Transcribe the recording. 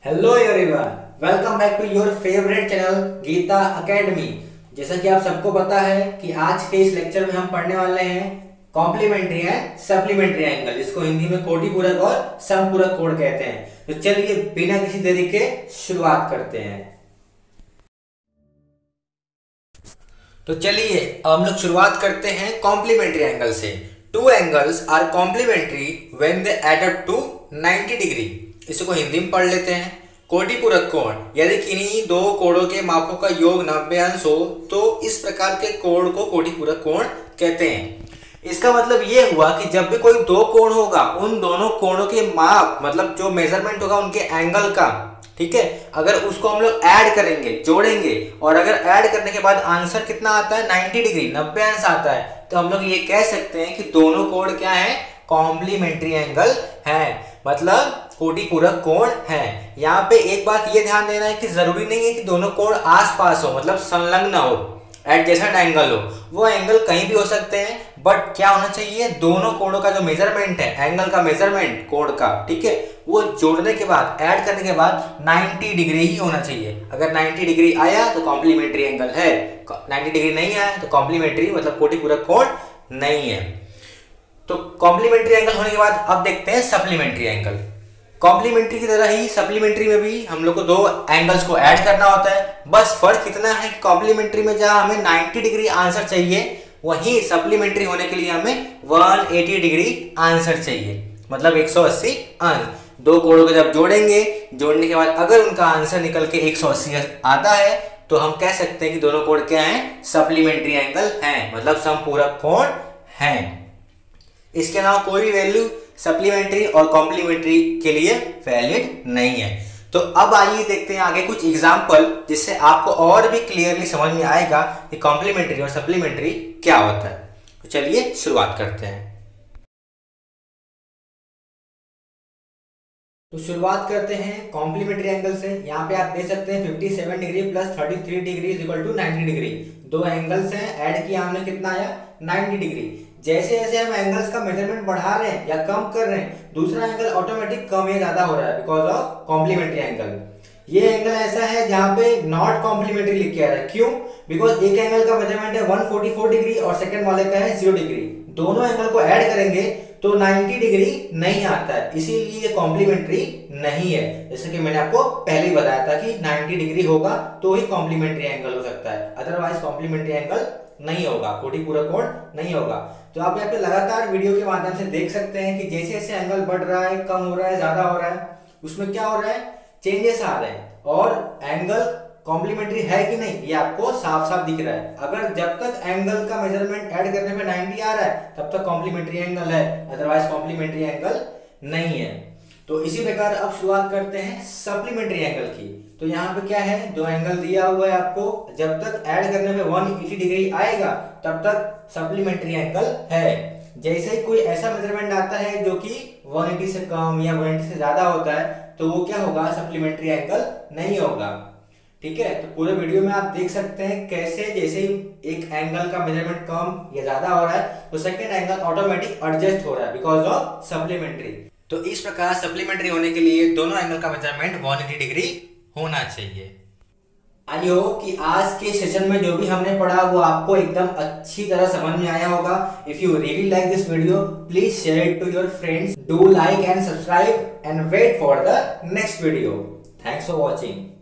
Hello everyone, welcome back to your favourite channel Geeta academy. जैसा कि आप सबको पता है कि आज के इस लेक्चर में हम पढ़ने वाले हैं कॉम्प्लीमेंट्री एंड सप्लीमेंट्री एंगल, जिसको हिंदी में कोटि पूरक और समपूरक कोण कहते हैं। तो चलिए बिना किसी देरी के शुरुआत करते हैं। तो चलिए अब हम लोग शुरुआत करते हैं कॉम्प्लीमेंट्री एंगल से। Two angles are complementary when they add up to 90 degree. इसको हिंदी में पढ़ लेते हैं। कोटि पूरक कोण, यदि किन्हीं दो कोणों के मापों का योग 90 अंश हो तो इस प्रकार के कोण को कोटि पूरक कोण कहते हैं। इसका मतलब ये हुआ कि जब भी कोई दो कोण होगा, उन दोनों कोणों के माप मतलब जो मेजरमेंट होगा उनके एंगल का, ठीक है, अगर उसको हम लोग ऐड करेंगे, जोड़ेंगे, और अगर ऐड करने के बाद आंसर कितना आता है 90 डिग्री 90 अंश आता है, तो हम लोग ये कह सकते हैं कि दोनों कोण क्या है, कॉम्प्लीमेंट्री एंगल है, मतलब कोटि पूरक कोण है। यहाँ पे एक बात ये ध्यान देना है कि जरूरी नहीं है कि दोनों कोण आसपास हो, मतलब संलग्न हो, एडजेसेंट एंगल हो, वो एंगल कहीं भी हो सकते हैं, बट क्या होना चाहिए, दोनों कोणों का जो मेजरमेंट है, एंगल का मेजरमेंट कोण का, ठीक है, वो जोड़ने के बाद, ऐड करने के बाद 90 डिग्री ही होना चाहिए। अगर 90 डिग्री आया तो कॉम्प्लीमेंट्री एंगल है, 90 डिग्री नहीं आया तो कॉम्प्लीमेंट्री मतलब कोटि पूरक कोण नहीं है। तो कॉम्प्लीमेंट्री एंगल होने के बाद अब देखते हैं सप्लीमेंट्री एंगल। कॉम्प्लीमेंट्री की तरह ही सप्लीमेंट्री में भी हम लोग को दो एंगल्स को ऐड करना होता है। बस फर्क इतना है कि कॉम्प्लीमेंट्री में जहां हमें 90 डिग्री आंसर चाहिए, वहीं सप्लीमेंट्री होने के लिए हमें 180 डिग्री आंसर चाहिए, मतलब 180 अंश। दो कोणों को जब जोड़ेंगे, जोड़ने के बाद अगर उनका आंसर निकल के 180 आता है तो हम कह सकते हैं कि दोनों कोण क्या हैं, सप्लीमेंट्री एंगल हैं, मतलब समपूरक कोण हैं। इसके अलावा कोई भी वैल्यू सप्लीमेंट्री और कॉम्प्लीमेंट्री के लिए वैलिड नहीं है। तो अब आइए देखते हैं आगे कुछ एग्जांपल, जिससे आपको और भी क्लियरली समझ में आएगा कि कॉम्प्लीमेंट्री और सप्लीमेंट्री क्या होता है। तो चलिए शुरुआत करते हैं। तो शुरुआत करते हैं कॉम्प्लीमेंट्री एंगल से। यहाँ पे आप देख सकते हैं 57 degree plus 33 degree is equal to 90 degree. दो एंगल्स हैं, ऐड किया हमने, कितना आया 90 डिग्री। जैसे जैसे हम एंगल्स का मेजरमेंट बढ़ा रहे हैं या कम कर रहे हैं, दूसरा एंगल ऑटोमेटिक कम या ज्यादा हो रहा है बिकॉज ऑफ कॉम्प्लीमेंट्री एंगल। ये एंगल ऐसा है जहां पे नॉट कॉम्प्लीमेंट्री लिख के आ रहा है। क्यों? बिकॉज एक एंगल का मेजरमेंट है 144 डिग्री और सेकंड वाले का है 0 डिग्री। दोनों एंगल को ऐड करेंगे तो 90 डिग्री नहीं आता है, इसीलिए ये कॉम्प्लीमेंट्री नहीं है। जैसे कि मैंने आपको पहले ही बताया था कि 90 डिग्री होगा तो ही कॉम्प्लीमेंट्री एंगल हो सकता है, अदरवाइज कॉम्प्लीमेंट्री एंगल नहीं होगा, कोटि पूरक कोण नहीं होगा। तो आप यहाँ पे लगातार वीडियो के माध्यम से देख सकते हैं कि जैसे जैसे एंगल बढ़ रहा है, कम हो रहा है, ज्यादा हो रहा है, उसमें क्या हो रहा है, चेंजेस आ रहे हैं, और एंगल कॉम्प्लीमेंट्री है कि नहीं ये आपको साफ साफ दिख रहा है। अगर जब तक एंगल का मेजरमेंट ऐड करने पे 90 आ रहा है तब तक कॉम्प्लीमेंट्री एंगल है, अदरवाइज कॉम्प्लीमेंट्री एंगल नहीं है। तो इसी प्रकार अब शुरुआत करते हैं सप्लीमेंट्री एंगल की। तो यहाँ पे क्या है, दो एंगल दिया हुआ है आपको, जब तक ऐड करने पे 180 डिग्री आएगा तब तक सप्लीमेंट्री एंगल है। जैसे ही कोई ऐसा मेजरमेंट आता है जो कि 180 से कम या 180 से ज्यादा होता है तो वो क्या होगा, सप्लीमेंट्री एंगल नहीं होगा। ठीक है, तो पूरे वीडियो में आप देख सकते हैं कैसे जैसे ही एक एंगल का मेजरमेंट कम या ज्यादा हो रहा है तो सेकंड एंगल ऑटोमेटिक एडजस्ट हो रहा है बिकॉज ऑफ सप्लीमेंट्री। तो इस प्रकार सप्लीमेंट्री होने के लिए दोनों एंगल का मेजरमेंट 180 डिग्री होना चाहिए। आई होप कि आज के सेशन में जो भी हमने पढ़ा वो आपको एकदम अच्छी तरह समझ में आया होगा। If you really like this video, please share it to your friends, do like and subscribe and wait for the next video. Thanks for watching.